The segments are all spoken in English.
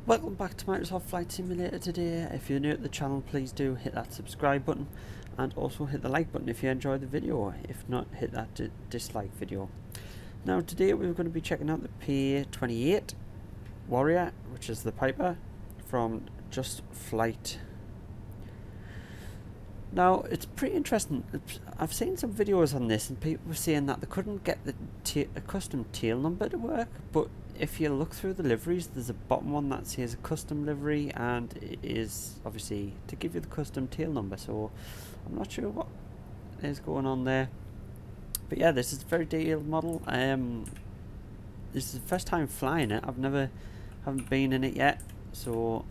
Welcome back to Microsoft Flight Simulator today. If you're new to the channel, please do hit that subscribe button and also hit the like button if you enjoyed the video. If not, hit that dislike video. Now today we're going to be checking out the P-28 Warrior, which is the Piper from Just Flight. Now it's pretty interesting. I've seen some videos on this and people were saying that they couldn't get the custom tail number to work, but if you look through the liveries, there's a bottom one that says a custom livery, and it is obviously to give you the custom tail number, so I'm not sure what is going on there. But yeah, this is a very detailed model. This is the first time flying it. Haven't been in it yet, so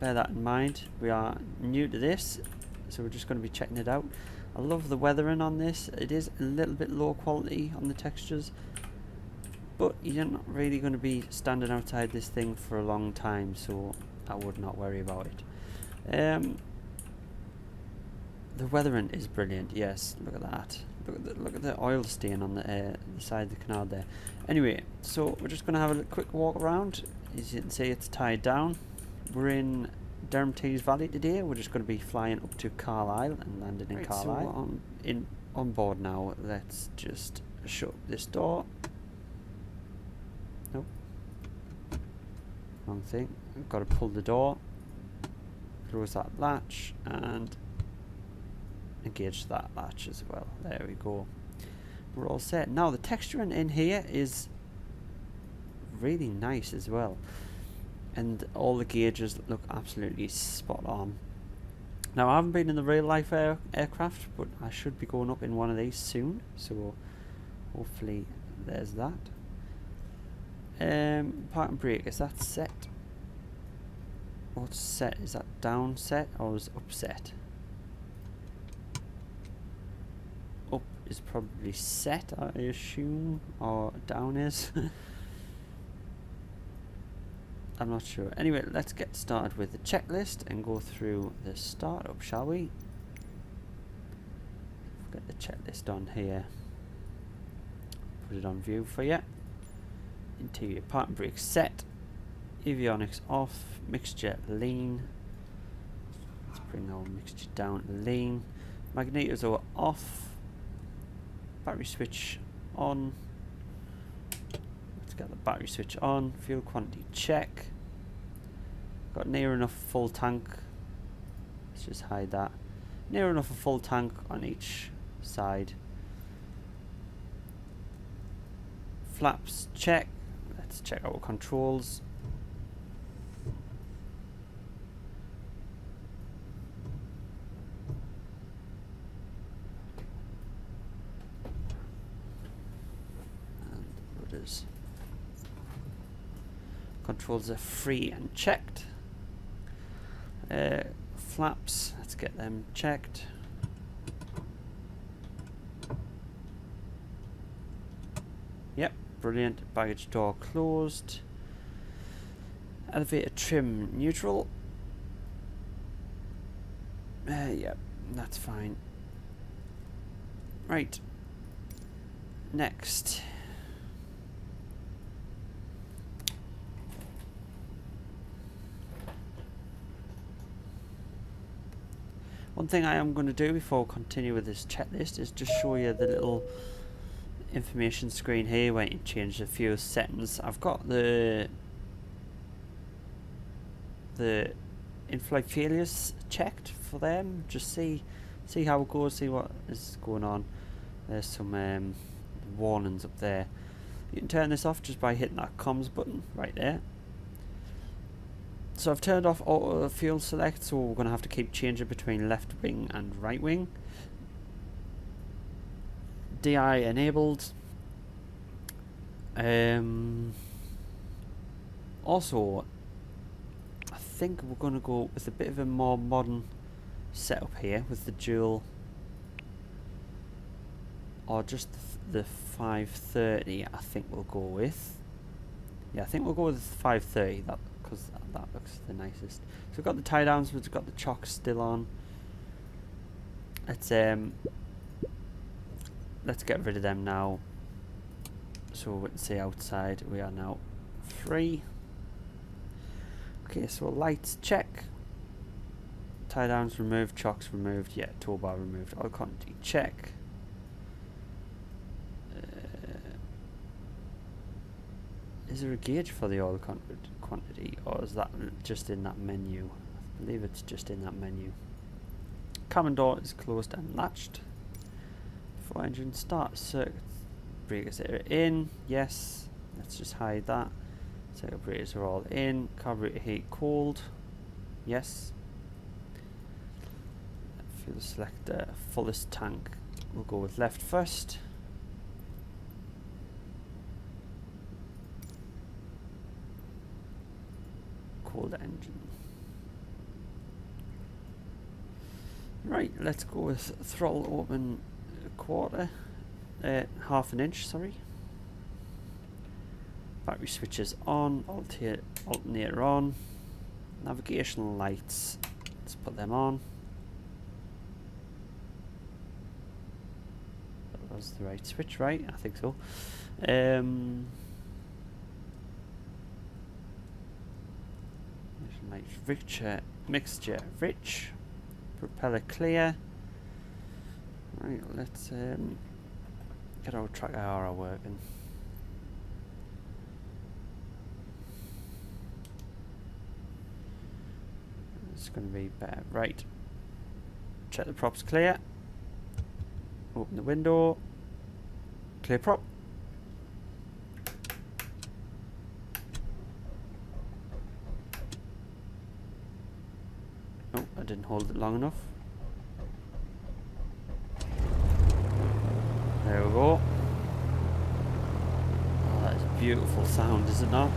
bear that in mind. We are new to this, so we're just going to be checking it out. I love the weathering on this. It is a little bit low quality on the textures, but you're not really going to be standing outside this thing for a long time, so I would not worry about it. The weathering is brilliant. Yes, look at that. Look at the oil stain on the side of the canal there. Anyway, so we're just going to have a quick walk around. As you can see, it's tied down. We're in Durham Tees Valley today. We're just going to be flying up to Carlisle and landing in Carlisle. So on board now. Let's just shut this door. Nope. Wrong thing. I've got to pull the door. Close that latch and engage that latch as well. There we go. We're all set. Now the texturing in here is really nice as well, and all the gauges look absolutely spot on. Now I haven't been in the real life aircraft, but I should be going up in one of these soon, so hopefully there's that. Parking brake, is that set? What's set? Is that down set or is upset? Up is probably set, I assume, or down is. I'm not sure. Anyway, let's get started with the checklist and go through the startup, shall we? Get the checklist on here. Put it on view for you. Interior parking brake set. Avionics off. Mixture lean. Let's bring our mixture down to lean. Magnetos are off. Battery switch on. Let's get the battery switch on. Fuel quantity check. Got near enough full tank. Let's just hide that. Near enough a full tank on each side. Flaps check. Let's check our controls. And rudders. Controls are free and checked. Flaps, let's get them checked. Yep, brilliant. Baggage door closed. Elevator trim neutral. Yep, that's fine. Right. Next. One thing I am going to do before we continue with this checklist is just show you the little information screen here where you can change a few settings. I've got the in-flight failures checked for them. Just see how it goes, see what is going on. There's some warnings up there. You can turn this off just by hitting that comms button right there. So I've turned off auto fuel select, so we're going to have to keep changing between left wing and right wing. DI enabled. Also, I think we're going to go with a bit of a more modern setup here with the dual, or just the 530. I think we'll go with. Yeah, I think we'll go with the 530. Because that looks the nicest. So we've got the tie downs, we've got the chocks still on. Let's get rid of them now, so we can see outside. We are now free. Okay, so lights check. Tie downs removed, chocks removed, yeah, toolbar removed, all quantity check. Is there a gauge for the oil quantity, or is that just in that menu? I believe it's just in that menu. Cabin door is closed and latched. Before engine start, circuit breakers are in, yes, let's just hide that. Circuit breakers are all in, carburetor heat cold, yes. Fuel selector, fullest tank, we'll go with left first. Cold engine. Right, let's go with throttle open half an inch, sorry. Battery switches on, alternator on, navigational lights, let's put them on. That was the right switch, right? I think so. Mixture rich, propeller clear. Right, let's get our track hour working. It's going to be better. Right, check the props clear. Open the window. Clear prop. Oh, I didn't hold it long enough. There we go. Oh, that is a beautiful sound, is it not?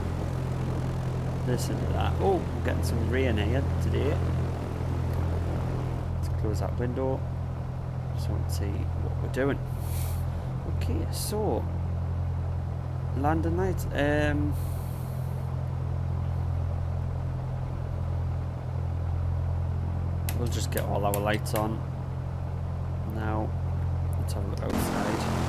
Listen to that. Oh, we're getting some rain here today. Let's close that window so we can see what we're doing. Okay, so landing lights. We'll just get all our lights on. Now, let's have a look outside.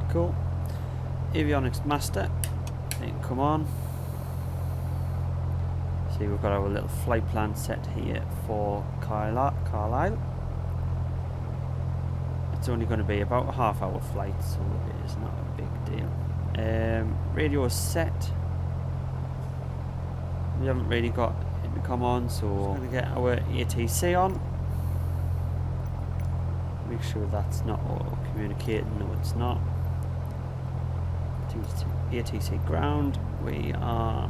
Cool. Avionics master. They can come on. See, we've got our little flight plan set here for Carlisle. It's only going to be about a half-hour flight, so it is not a big deal. Radio is set. We haven't really got intercom on, so we're going to get our ATC on. Make sure that's not auto-communicating. No, it's not. ATC ground. We are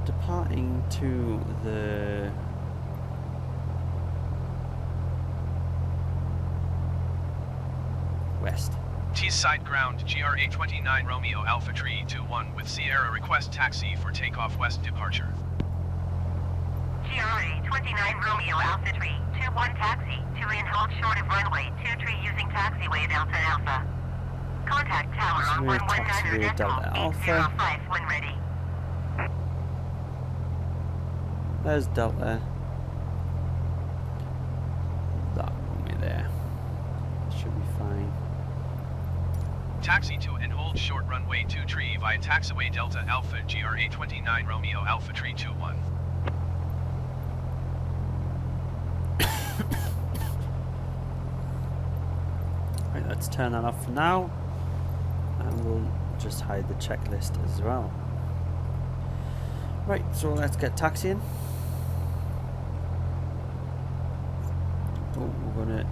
departing to the west. T-side ground, GR829 Romeo Alpha Tree 21 with Sierra request taxi for takeoff west departure. GR829 Romeo Alpha Tree 21 taxi to in hold short of runway 23 using taxiway Delta Alpha. Contact tower on 119 Delta Alpha. 805 when ready. There's Delta. That runway there. Should be fine. Taxi to and hold short runway 23 via taxiway Delta Alpha GR829 Romeo Alpha Tree 21. Right, let's turn that off for now. And we'll just hide the checklist as well. Right, so let's get taxiing. Oh, we're going to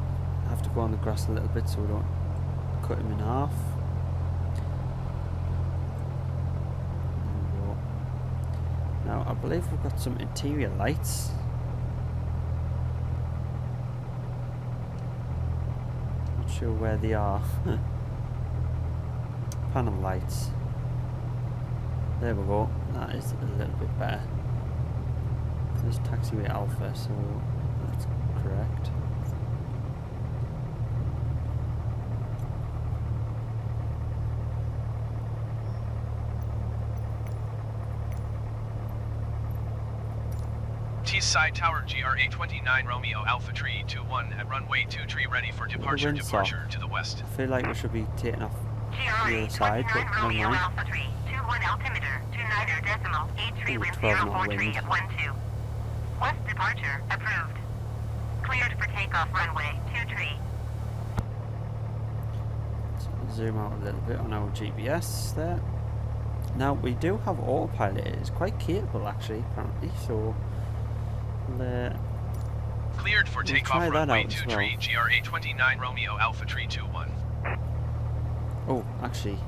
have to go on the grass a little bit so we don't cut him in half. There we go. Now, I believe we've got some interior lights. Not sure where they are. Panel lights. There we go. That is a little bit better. There's taxiway Alpha, so that's correct. Base side tower GRA-29 Romeo Alpha Tree 21 at runway 23 ready for departure. wind Departure to the west. I feel like we should be taking off the GRA other side, but 29 never Romeo mind. Alpha Tree 21 altimeter 29 decimal 83 Ooh, wind 12 knot 04 tree wind. at 12. West departure approved. Cleared for takeoff runway 23. Zoom out a little bit on our GPS there. Now we do have autopilot. It's quite capable actually, apparently. So Cleared for we'll takeoff try that runway out as 23 well. GRA-29 Romeo Alpha Tree 21. Oh, actually,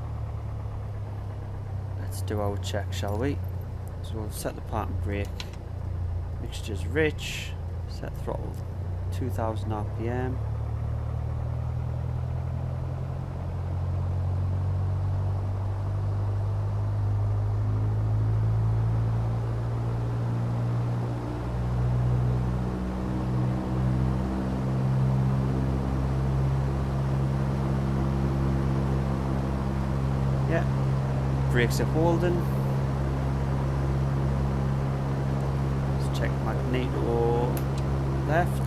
let's do our check, shall we? So we'll set the parking brake. Mixture's rich. Set throttle 2000 RPM. Yeah, brakes are holding. Let's check magneto left.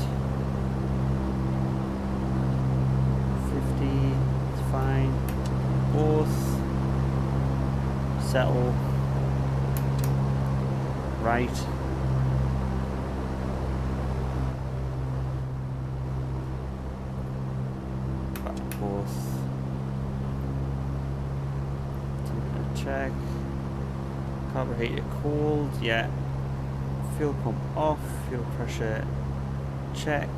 50, it's fine. Both. Settle. Right. Back to both. Check. Carburetor cold, yeah. Fuel pump off, fuel pressure check.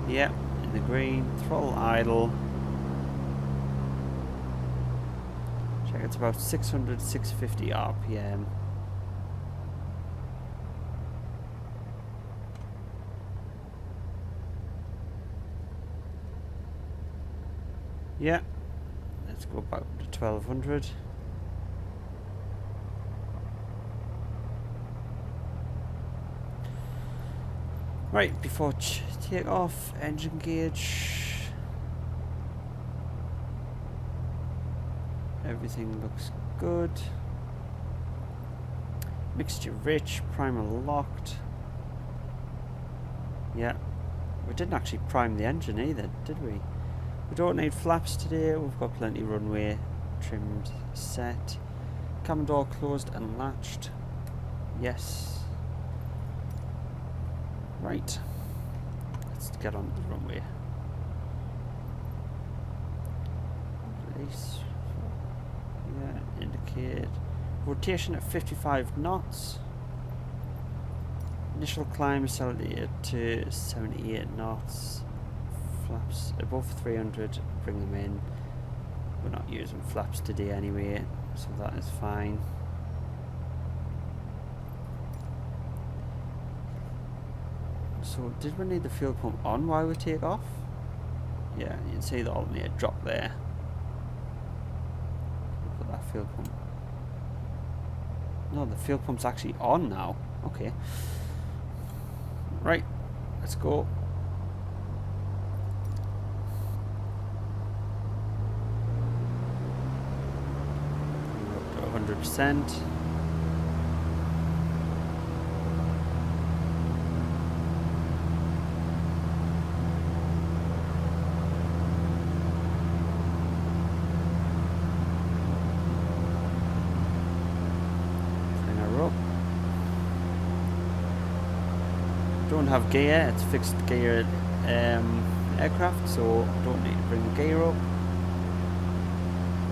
Yep, in the green. Throttle idle. Check, it's about 600, 650 RPM. Yeah. Let's go back to 1200. Right, before take off, engine gauge. Everything looks good. Mixture rich, primer locked. Yeah, we didn't actually prime the engine either, did we? We don't need flaps today, we've got plenty of runway trimmed set. Cabin door closed and latched. Yes. Right. Let's get on the runway. Place. Yeah, indicate. Rotation at 55 knots. Initial climb accelerated to 78 knots. Flaps above 300, bring them in. We're not using flaps today anyway, so that is fine. So did we need the fuel pump on while we take off? Yeah, you can see the alternator drop there. We'll put that fuel pump. No, the fuel pump's actually on now. Okay. Right, let's go. We're up to 100%. Don't have gear, it's fixed gear aircraft, so don't need to bring the gear up.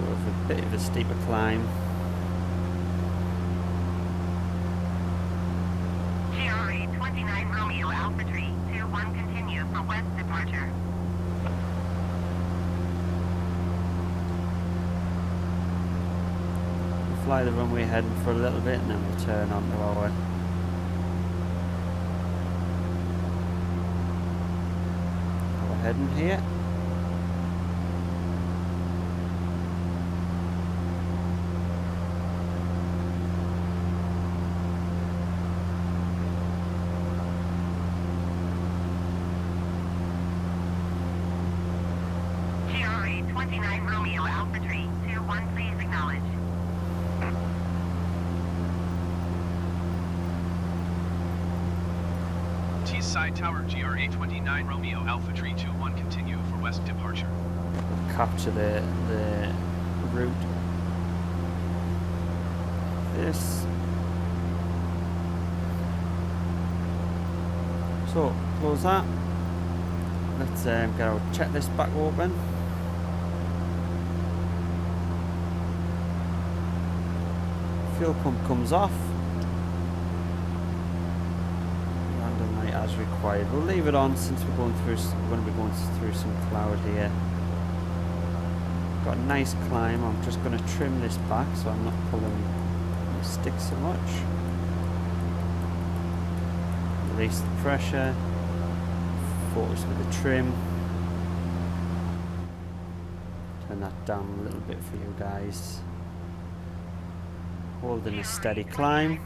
We're with a bit of a steeper climb. GRA 29 Romeo Alpha Tree 21 continue for west departure. We'll fly the runway heading for a little bit and then we'll turn onto our heading here. GRA 29 Romeo Alpha Tree 21, please acknowledge. Teesside Tower, GR829 Romeo Alpha Tree 21, continue for west departure. Capture the route. This. So close that. Let's get our checklist back open. Fuel pump comes off. Random light as required. We'll leave it on since we're going to be going through some cloud here. Got a nice climb. I'm just going to trim this back so I'm not pulling the stick so much. Release the pressure. Focus with the trim. Turn that down a little bit for you guys. Holding a steady climb.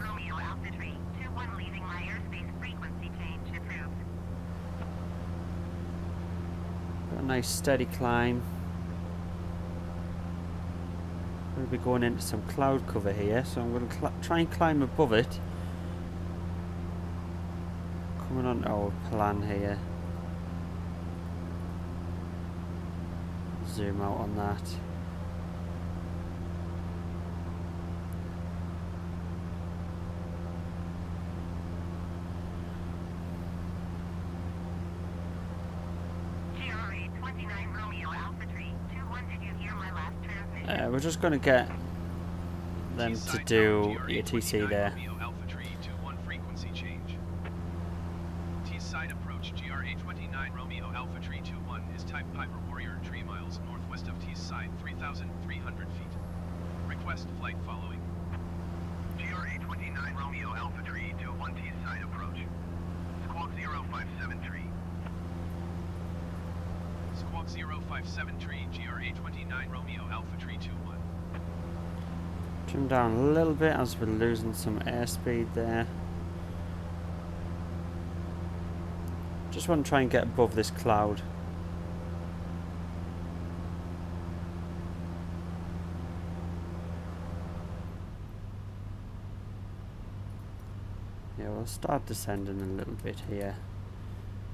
Got a nice steady climb. We'll be going into some cloud cover here, so I'm going to try and climb above it. Coming on to our plan here. Zoom out on that. We're just going to get them to do ETC there. Teesside approach, GR829 Romeo Alpha Tree 21 is type Piper Warrior 3 miles northwest of Teesside, 3,300 feet. Request flight following. GR829 Romeo Alpha Tree 21 Teesside approach. Squawk 0573. Squawk 0573, GR829 Romeo Alpha Tree 21. Trim down a little bit as we're losing some airspeed there. Just want to try and get above this cloud. Yeah, we'll start descending a little bit here.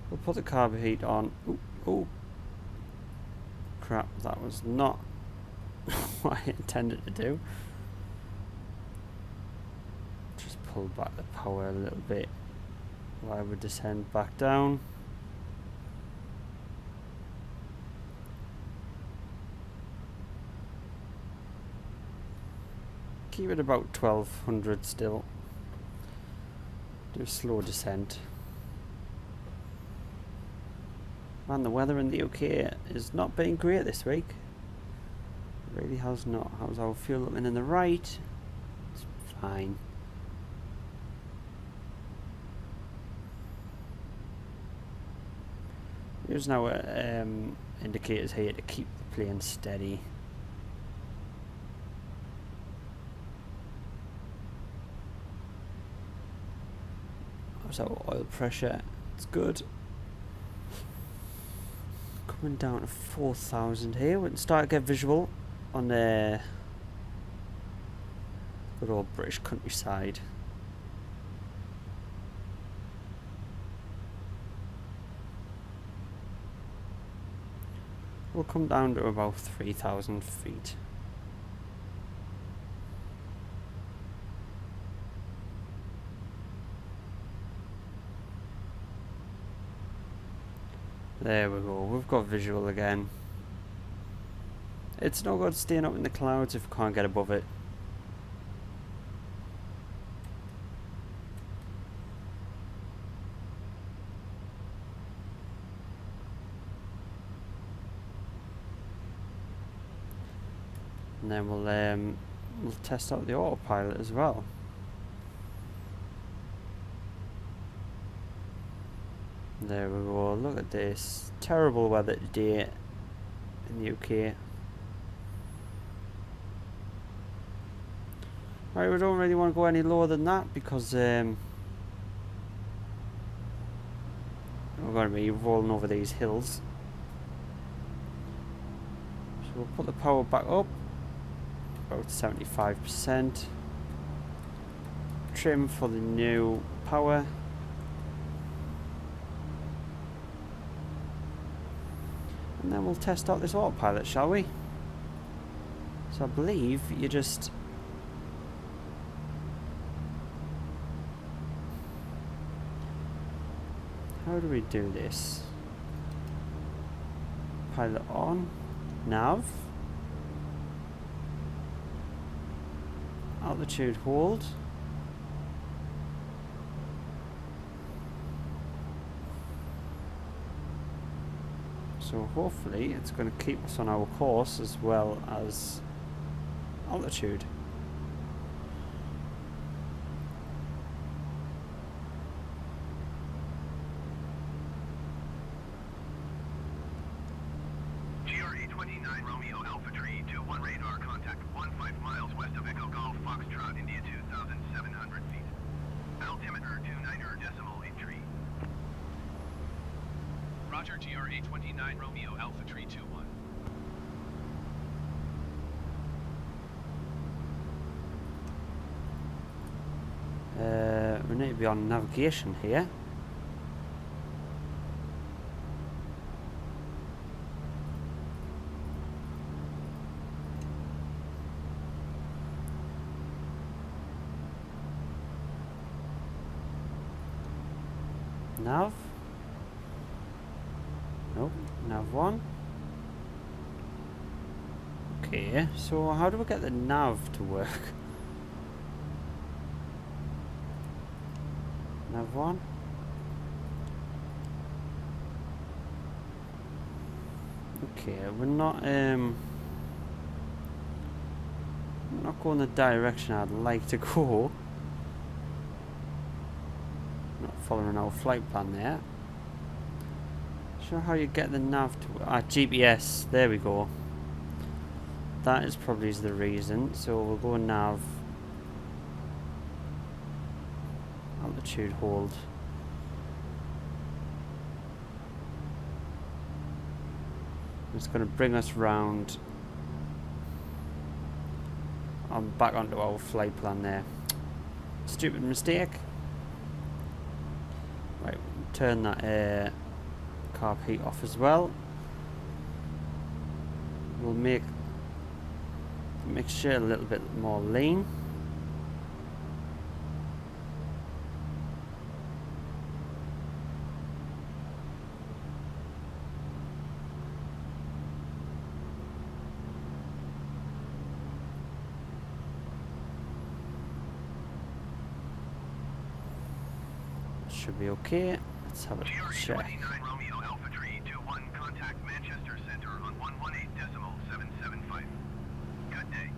We'll put the carb heat on. Ooh, ooh. Crap, that was not what I intended to do. Just pull back the power a little bit while we descend back down. Keep it about 1200 still. Do a slow descent. Man, the weather in the UK is not being great this week. It really has not. How's our fuel looking in the right? It's fine. Here's now indicators here to keep the plane steady. How's our oil pressure? It's good. Coming down to 4,000 here. We can start to get visual on the good old British countryside. We'll come down to about 3,000 feet. There we go, we've got visual again. It's no good staying up in the clouds if we can't get above it. And then we'll test out the autopilot as well. There we go, look at this. Terrible weather today in the UK. Right, we don't really want to go any lower than that because we're going to be rolling over these hills. So we'll put the power back up, about 75%. Trim for the new power. And then we'll test out this autopilot, shall we? So I believe you just... How do we do this? Pilot on. Nav. Altitude hold. So hopefully it's going to keep us on our course as well as altitude. GRE 29 Romeo Alpha Tree 21 radar contact 15 miles west of Echo Golf Foxtrot, India 2,700 feet. Altimeter 29.8. Roger, GRE 29 Romeo Alpha Tree 21. We need to be on navigation here. Nav. Nope, nav 1. Okay, so how do we get the nav to work? Nav 1. Okay, we're not going the direction I'd like to go. Not following our flight plan there. Sure how you get the nav to GPS, there we go. That is probably the reason. So we'll go nav, altitude hold. It's going to bring us round back onto our flight plan there. Stupid mistake. Right, turn that carb heat off as well. We'll make the mixture a little bit more lean. Should be okay. Let's have a check. 29 Romeo Alpha Tree 21 contact Manchester Center on 118.775. Good day.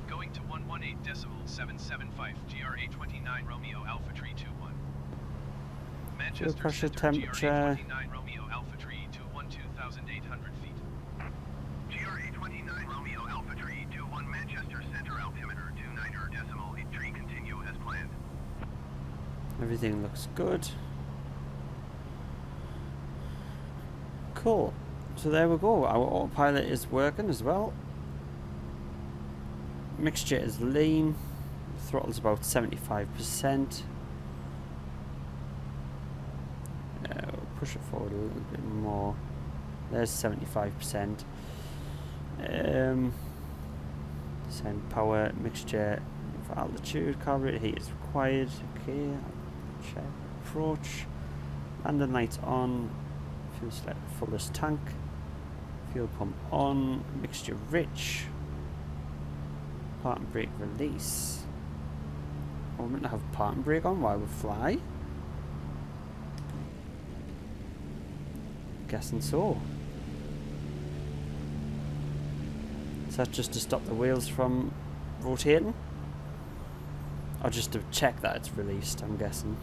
Going to 118.775. GRA 29 Romeo Alpha Tree 21. Manchester pressure, Center, temperature. GRA 29 Romeo Alpha Tree 21 2,800 feet. GRA 29 Romeo Alpha Tree 21 Manchester Center altimeter 29.8 tree continue as planned. Everything looks good. Cool. So there we go. Our autopilot is working as well. Mixture is lean. Throttle's about 75%. We'll push it forward a little bit more. There's 75%. Send power mixture for altitude. Carburetor heat is required. Okay. Check. Approach. Landing lights on. Fuel select fullest tank. Fuel pump on. Mixture rich. Part and brake release. Oh, we're meant to have part and brake on while we fly. Guessing so. Is that just to stop the wheels from rotating? Or just to check that it's released, I'm guessing.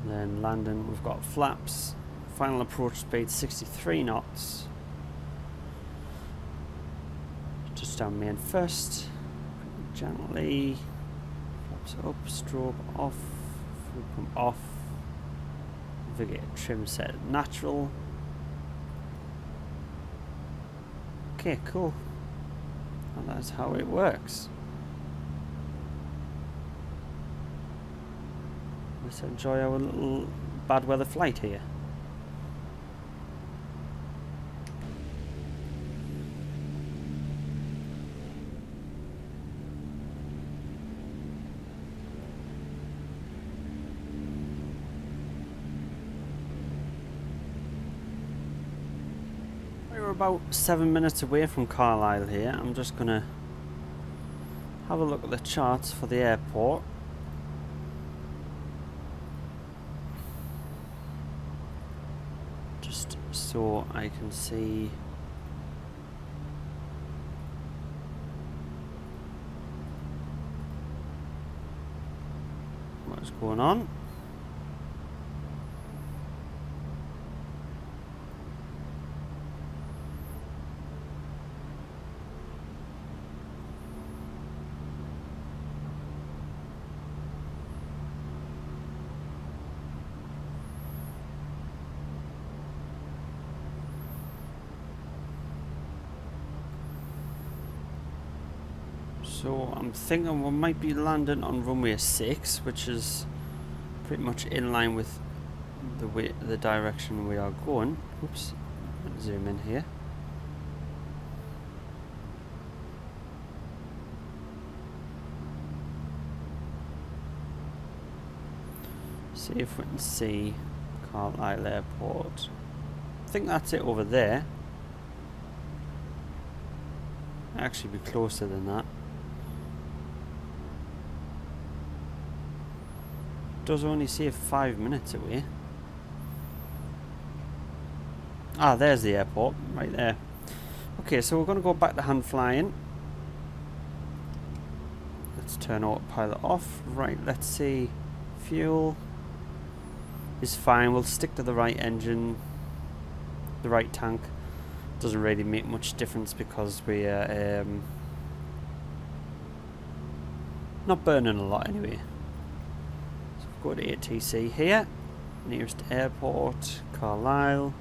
And then landing, we've got flaps. Final approach speed 63 knots. Just down main first. Gently. Flaps up, strobe off. Fuel pump off. Navigator trim set natural. Okay, cool. And that's how it works. Let's enjoy our little bad weather flight here. We're about 7 minutes away from Carlisle here. I'm just gonna have a look at the charts for the airport. Just so I can see what's going on. So I'm thinking we might be landing on runway 6, which is pretty much in line with the direction we are going. Oops, zoom in here. See if we can see Carlisle Airport. I think that's it over there. Actually be closer than that. Does only say 5 minutes away. Ah, there's the airport, right there. Okay, so we're going to go back to hand flying. Let's turn autopilot off. Right, let's see. Fuel is fine. We'll stick to the right engine, the right tank. Doesn't really make much difference because we are not burning a lot anyway. Go to ATC here, nearest airport, Carlisle.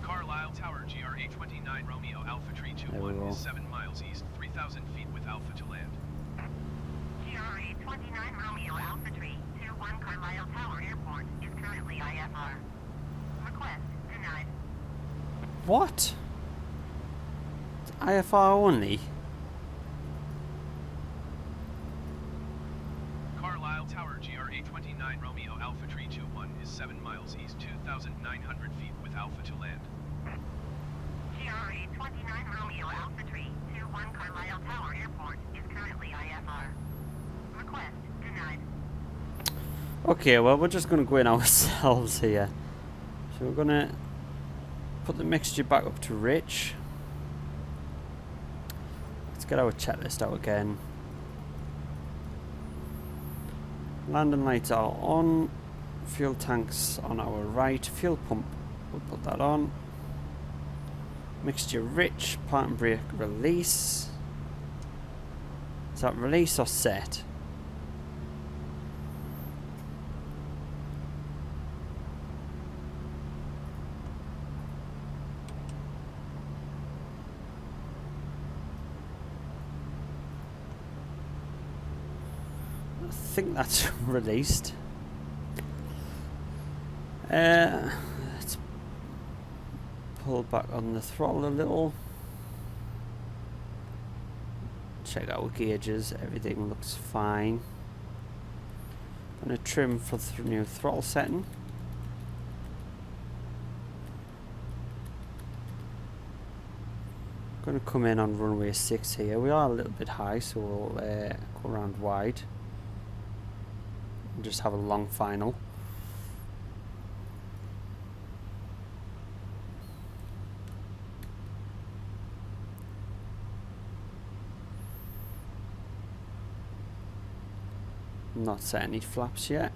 Carlisle Tower, GR829 Romeo Alpha Tree 21 is 7 miles east, 3,000 feet with Alpha to land. GR829 Romeo Alpha Tree 21 Carlisle Tower Airport is currently IFR. Request denied. What? It's IFR only? Carlisle Tower, GR829 Romeo Alpha Tree 21 is 7 miles east, 2,900 feet with Alpha to land. GR829 Romeo Alpha Tree 21 Carlisle Tower Airport is currently IFR. Request denied. Okay, well we're just going to go in ourselves here. So we're going to put the mixture back up to rich. Let's get our checklist out again. Landing lights are on. Fuel tanks on our right. Fuel pump, we'll put that on. Mixture rich. Parking brake release. Is that release or set? I think that's released. Let's pull back on the throttle a little. Check our gauges, everything looks fine. Gonna trim for the new throttle setting. Gonna come in on runway 6 here. We are a little bit high, so we'll go around wide. Just have a long final. Not set any flaps yet.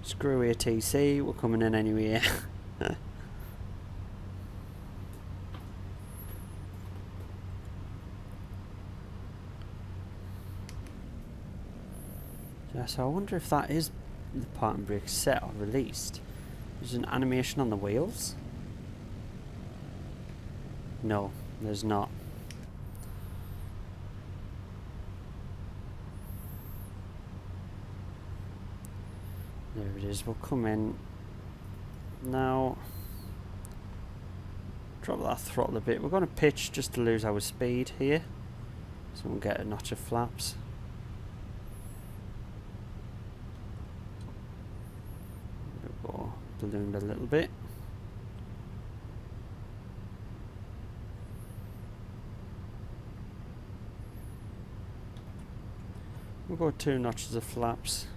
Screw ATC, we're coming in anyway. Yeah, so I wonder if that is the parking brake set or released. There's an animation on the wheels. No, there's not. There it is. We'll come in now. Drop that throttle a bit. We're going to pitch just to lose our speed here, so we'll get a notch of flaps. We'll go ballooned a little bit. We'll go 2 notches of flaps.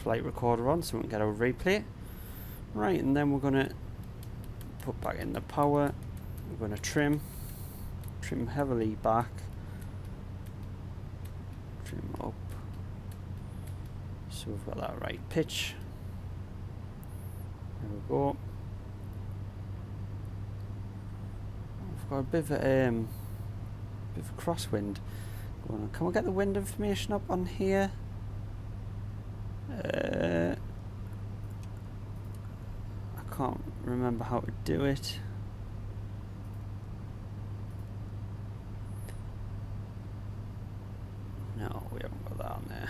Flight recorder on so we can get our replay. Right, and then we're going to put back in the power. We're going to trim heavily back, trim up, so we've got that right pitch. There we go. We've got a bit of a crosswind going on. Can we get the wind information up on here? I can't remember how to do it. No, we haven't got that on there.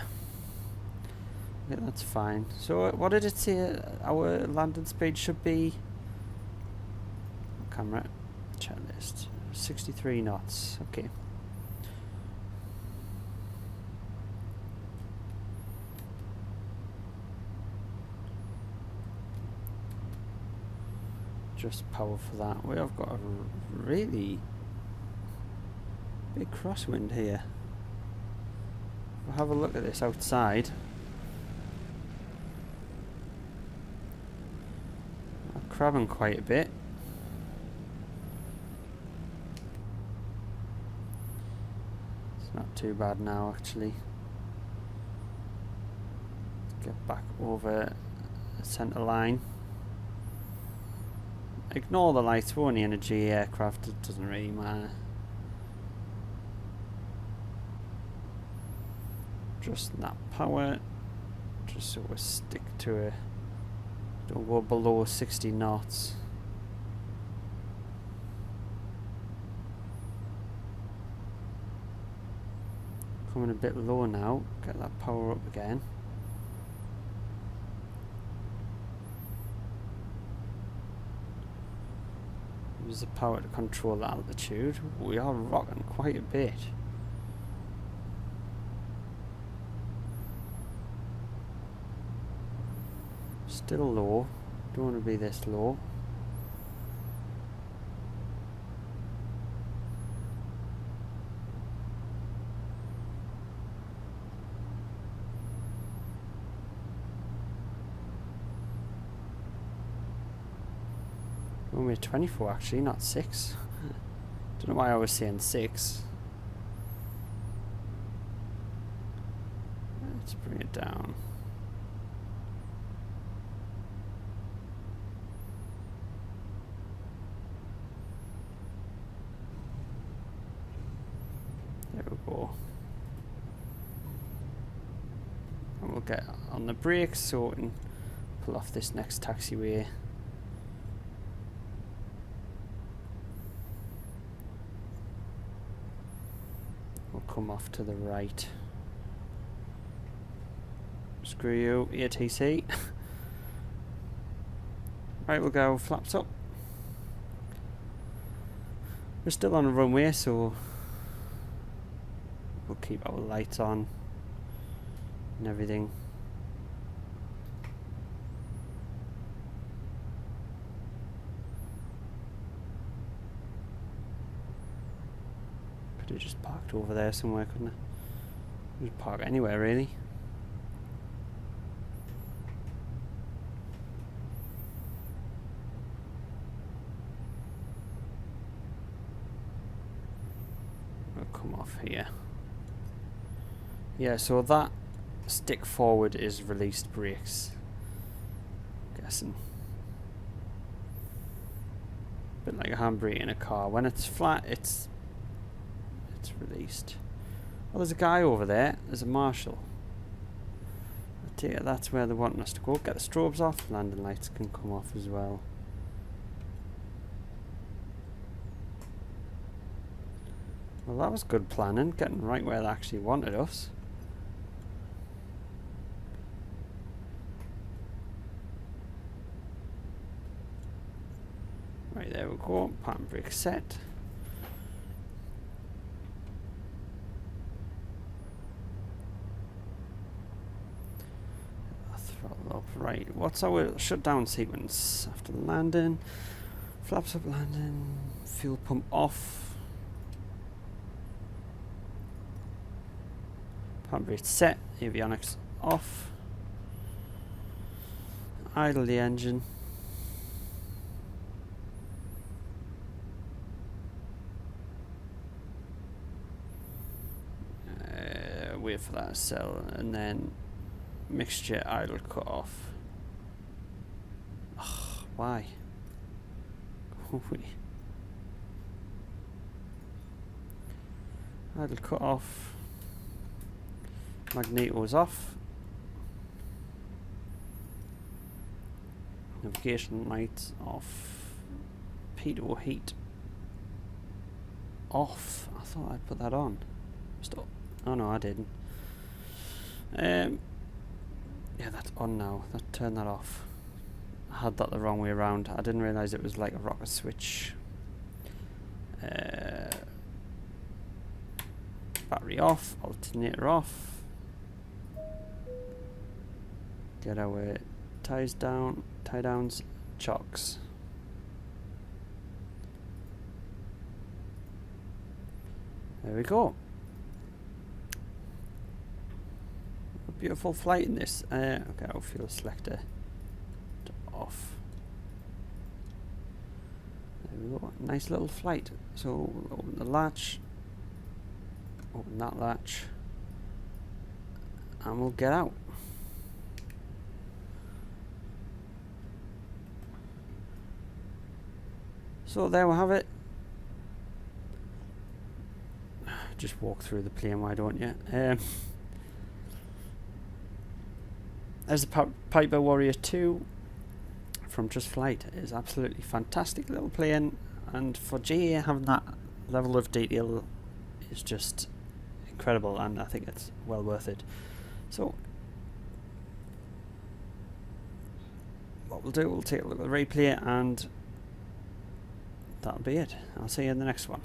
Yeah, that's fine. So what did it say our landing speed should be? Camera checklist. 63 knots. Okay. Just power for that. We have got a really big crosswind here. We'll have a look at this outside. I'm crabbing quite a bit. It's not too bad now, actually. Let's get back over the centre line. Ignore the lights, we're only in a GE aircraft, it doesn't really matter. Just that power, just so we stick to it. Don't go below 60 knots. Coming a bit low now, get that power up again. Use the power to control the altitude. We are rocking quite a bit. Still low. Don't want to be this low. Only 24 actually, not 6. Don't know why I was saying 6. Let's bring it down. There we go. And we'll get on the brakes so we can pull off this next taxiway. Come off to the right. Screw you, ATC. Right, we'll go flaps up. We're still on a runway, so we'll keep our lights on and everything. Could have just parked over there somewhere, couldn't I? Just park anywhere really. We'll come off here. Yeah, so that stick forward is released brakes. I'm guessing. Bit like a handbrake in a car. When it's flat, it's released. Well, there's a guy over there. There's a marshal. That's where they're wanting us to go. Get the strobes off. Landing lights can come off as well. Well, that was good planning, getting right where they actually wanted us. Right, there we go. Pattern brake set. Throttle up. Right, what's our shutdown sequence? After the landing, flaps up landing, fuel pump off. Pattern brake set, avionics off. Idle the engine. Wait for that to settle, and then mixture idle cut off. Ugh, why? Idle cut off. Magnetos off. Navigation lights off. Pitot heat off. I thought I'd put that on. Stop. Oh no, I didn't. Yeah, that's on now. Turn that off. I had that the wrong way around. I didn't realise it was like a rocket switch. Battery off. Alternator off. Get our ties down. Tie downs. Chocks. There we go. Beautiful flight in this. Okay, I'll fuel selector off. There we go. Nice little flight. So we'll open the latch, open that latch, and we'll get out. So there we have it. Just walk through the plane, why don't you? There's the Piper Warrior 2 from Just Flight. It is absolutely fantastic little plane, and for GA having that level of detail is just incredible, and I think it's well worth it. So what we'll do, we'll take a look at the replay, and that'll be it. I'll see you in the next one.